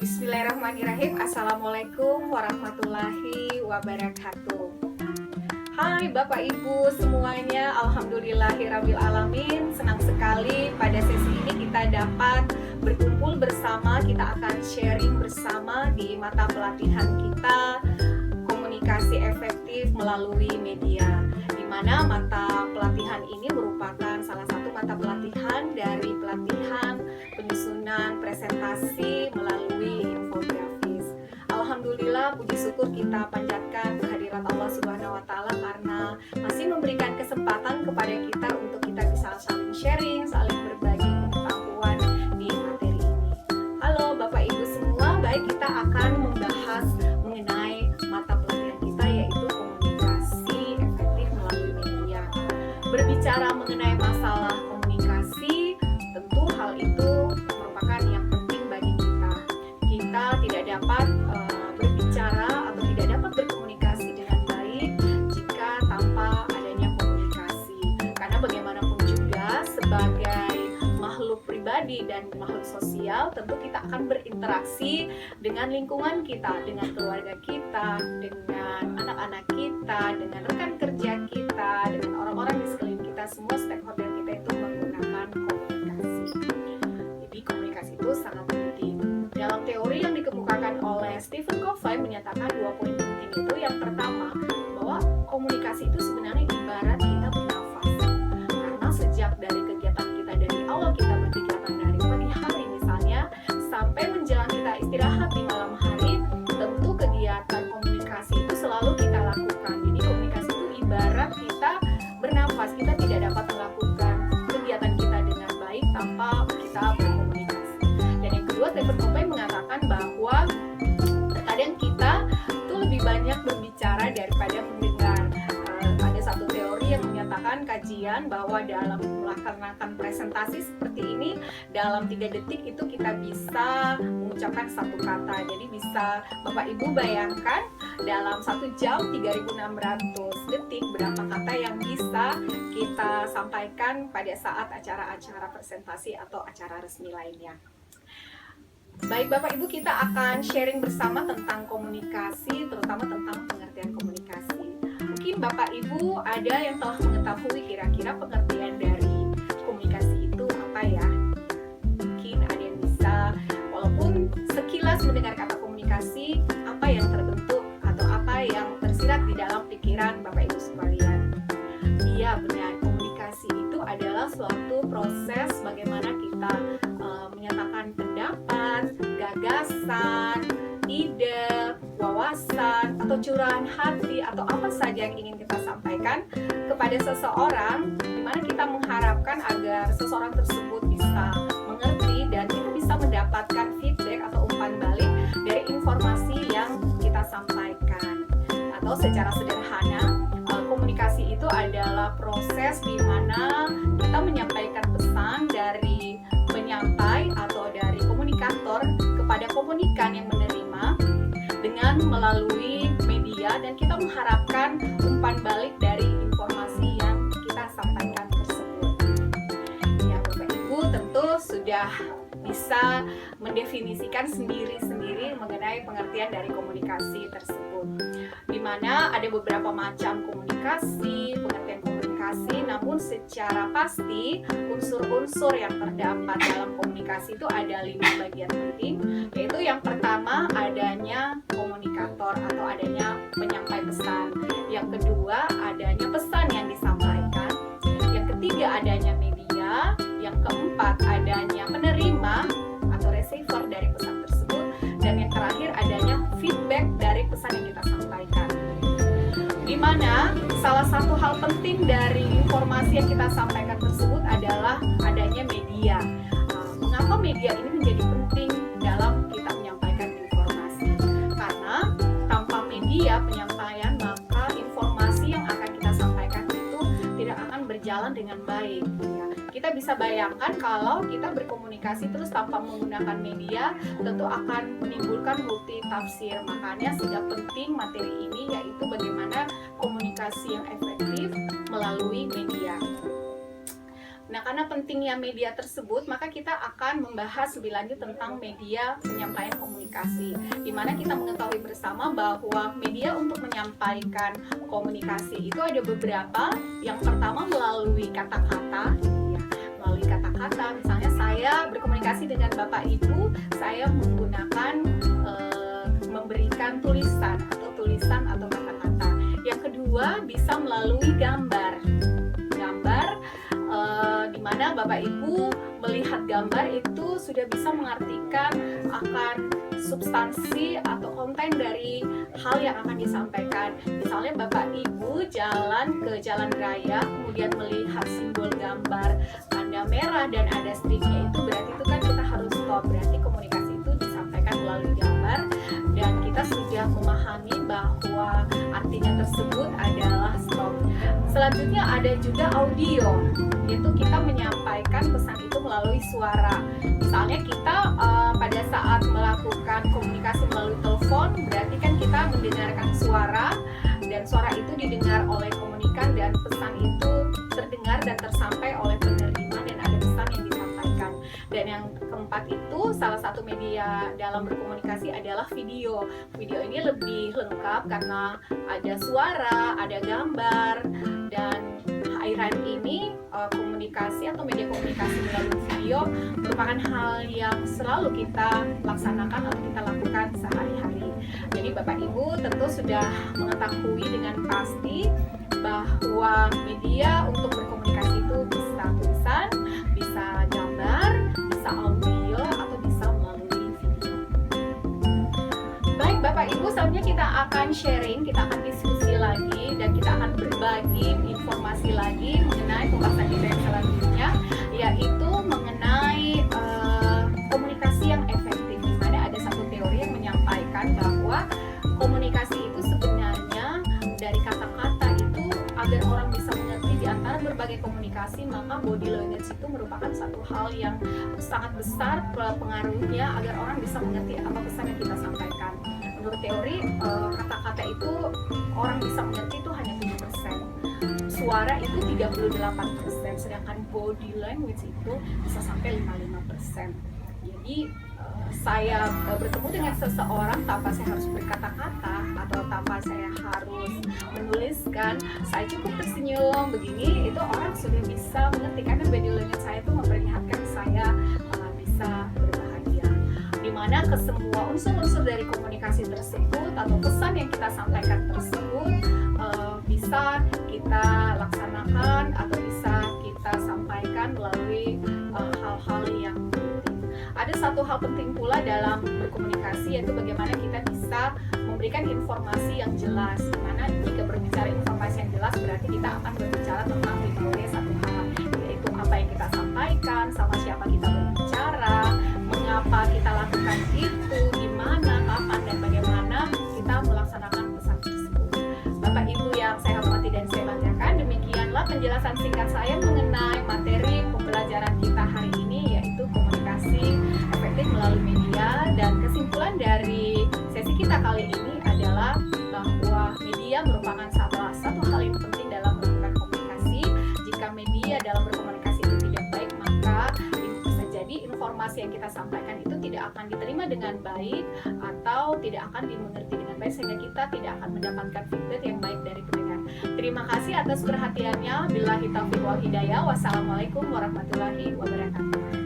Bismillahirrahmanirrahim. Assalamualaikum warahmatullahi wabarakatuh. Hai Bapak Ibu semuanya, alhamdulillahirrabbilalamin. Senang sekali pada sesi ini kita dapat berkumpul bersama. Kita akan sharing bersama di mata pelatihan kita, komunikasi efektif melalui media, di mana mata pelatihan ini merupakan salah satu mata pelatihan dari pelatihan penyusunan presentasi melalui infografis. Alhamdulillah, puji syukur kita panjatkan kehadirat Allah Subhanahu wa Ta'ala karena masih memberikan kesempatan kepada kita untuk kita bisa saling sharing, saling berbagi pengetahuan di materi ini. Halo Bapak Ibu semua, baik, kita akan membahas mengenai mata pelatihan kita, yaitu komunikasi efektif melalui media. Berbicara mengenai masalah komunikasi, tentu hal itu merupakan yang penting bagi kita. Kita tidak dapat berbicara atau tidak dapat berkomunikasi dengan baik jika tanpa adanya komunikasi. Karena bagaimanapun juga sebagai makhluk pribadi dan makhluk sosial, tentu kita akan berinteraksi dengan lingkungan kita, dengan keluarga kita, dengan anak-anak kita, dengan rekan kerja kita, dengan orang-orang di sekeliling kita, semua stakeholder kita itu menggunakan komunikasi. Jadi komunikasi itu sangat penting. Dalam teori yang dikemukakan oleh Stephen Covey menyatakan 2 poin penting itu. Yang pertama, bahwa komunikasi itu sebenarnya ibarat kita bernafas. Karena sejak dari kegiatan kita dari awal kita berkegiatan dari pagi hari misalnya sampai menjelang kita istirahat di malam hari, tentu kegiatan komunikasi itu selalu kita lakukan. Jadi komunikasi itu ibarat kita bernafas. Kita tidak dapat melakukan kegiatan kita dengan baik tanpa kita berkomunikasi. Dan yang kedua, Stephen Covey mengatakan bahwa terkadang kita itu lebih banyak berbicara daripada mendengar. Ada satu teori yang menyatakan kajian bahwa dalam melaksanakan presentasi seperti ini, dalam 3 detik itu kita bisa mengucapkan satu kata. Jadi bisa Bapak Ibu bayangkan dalam 1 jam 3.600 detik berapa kata yang bisa kita sampaikan pada saat acara-acara presentasi atau acara resmi lainnya. Baik Bapak Ibu, kita akan sharing bersama tentang komunikasi, terutama tentang pengertian komunikasi. Mungkin Bapak Ibu ada yang telah mengetahui kira-kira pengertian dari komunikasi itu apa ya? Mungkin ada yang bisa, walaupun sekilas mendengar kata komunikasi, apa yang terbentuk atau apa yang tersirat di dalam pikiran Bapak Ibu sekalian? Iya benar, komunikasi itu adalah suatu proses bagaimana kita menyatakan pendapat, gagasan, ide, wawasan, atau curahan hati, atau apa saja yang ingin kita sampaikan kepada seseorang, di mana kita mengharapkan agar seseorang tersebut bisa mengerti dan kita bisa mendapatkan feedback atau umpan balik dari informasi yang kita sampaikan. Atau secara sederhana, komunikasi itu adalah proses di mana kita menyampaikan pesan dari penyampai atau dari komunikator kepada komunikan yang menerima dengan melalui media, dan kita mengharapkan umpan balik dari informasi yang kita sampaikan tersebut. Ya Bapak Ibu tentu sudah bisa mendefinisikan sendiri-sendiri mengenai pengertian dari komunikasi tersebut, di mana ada beberapa macam komunikasi, pengertian komunikasi, namun secara pasti unsur-unsur yang terdapat dalam komunikasi itu ada 5 bagian penting, yaitu yang pertama adanya komunikator atau adanya penyampai pesan, yang kedua adanya pesan yang disampaikan, yang ketiga adanya media, yang keempat adanya penerima atau receiver dari pesan tersebut, dan yang terakhir adanya feedback dari pesan yang kita sampaikan. Di mana salah satu hal penting dari informasi yang kita sampaikan tersebut adalah adanya media. Mengapa media ini menjadi penting dalam kita menyampaikan informasi? Karena tanpa media penyampaian, maka informasi yang akan kita sampaikan itu tidak akan berjalan dengan baik. Kita bisa bayangkan kalau kita berkomunikasi terus tanpa menggunakan media, tentu akan menimbulkan multi tafsir. Makanya sudah penting materi ini, yaitu bagaimana komunikasi yang efektif melalui media. Nah, karena pentingnya media tersebut, maka kita akan membahas lebih lanjut tentang media penyampaian komunikasi, di mana kita mengetahui bersama bahwa media untuk menyampaikan komunikasi itu ada beberapa. Yang pertama melalui kata-kata, ya, melalui kata-kata. Misalnya saya berkomunikasi dengan Bapak Ibu, saya menggunakan memberikan tulisan atau kata-kata. Yang kedua bisa melalui gambar, di mana Bapak Ibu melihat gambar itu sudah bisa mengartikan akan substansi atau konten dari hal yang akan disampaikan. Misalnya Bapak Ibu jalan ke jalan raya, kemudian melihat simbol gambar tanda merah dan ada stripnya, itu berarti itu kan kita harus stop, berarti komunikasi itu disampaikan melalui gambar, dan kita sudah memahami bahwa artinya tersebut adalah stop. Selanjutnya ada juga audio, yaitu kita menyampaikan pesan itu melalui suara. Misalnya kita pada saat melakukan komunikasi melalui telepon, berarti kan kita mendengarkan suara, dan suara itu didengar oleh komunikan, dan pesan itu terdengar dan tersampai oleh penerima, dan ada pesan yang disampaikan. Dan yang keempat itu, salah satu media dalam berkomunikasi adalah video. Video ini lebih lengkap karena ada suara, ada gambar, dan akhir-akhir ini komunikasi atau media komunikasi melalui video merupakan hal yang selalu kita laksanakan atau kita lakukan sehari-hari. Jadi Bapak Ibu tentu sudah mengetahui dengan pasti bahwa media untuk berkomunikasi itu bisa tulisan, bisa gambar, bisa audio, atau bisa melalui video. Baik Bapak Ibu, selanjutnya kita akan sharing, kita akan diskusi lagi, dan kita akan berbagi informasi lagi mengenai pembahasan kita yang selanjutnya, yaitu mengenai komunikasi yang efektif, di mana ada satu teori yang menyampaikan bahwa komunikasi itu sebenarnya dari kata-kata itu, agar orang bisa mengerti di antara berbagai komunikasi, maka body language itu merupakan satu hal yang sangat besar pengaruhnya agar orang bisa mengerti apa pesan yang kita sampaikan. Menurut teori, kata-kata itu orang bisa mengerti itu hanya 7%, suara itu 38%, sedangkan body language itu bisa sampai 55%. Jadi saya bertemu dengan seseorang tanpa saya harus berkata-kata atau tanpa saya harus menuliskan, saya cukup tersenyum begini, itu orang sudah bisa mengerti, karena body language saya itu memperlihatkan saya bisa berbahagia. Dimana kesemua unsur-unsur dari komunikasi tersebut atau pesan yang kita sampaikan tersebut bisa kita laksanakan atau bisa kita sampaikan melalui hal-hal yang penting. Ada satu hal penting pula dalam berkomunikasi, yaitu bagaimana kita bisa memberikan informasi yang jelas. Dimana jika berbicara informasi yang jelas, berarti kita akan berbicara tentang memori satu hal, yaitu apa yang kita sampaikan, sama siapa kita berbicara, mengapa kita lakukan itu, di mana, kapan, dan bagaimana kita melaksanakan pesan tersebut. Bapak Ibu yang saya hormati dan saya banggakan, demikianlah penjelasan singkat saya mengenai materi pembelajaran kita hari ini, yaitu komunikasi efektif melalui media. Dan kesimpulan dari sesi kita kali ini adalah bahwa media merupakan salah satu hal yang penting dalam melakukan komunikasi. Jika media dalam berkomunikasi itu tidak baik, maka bisa jadi informasi yang kita sampaikan itu tidak akan diterima dengan baik atau tidak akan dimengerti dengan baik, sehingga kita tidak akan mendapatkan feedback yang baik dari pendengar. Terima kasih atas perhatiannya. Billahi taufiq wal hidayah. Wassalamualaikum warahmatullahi wabarakatuh.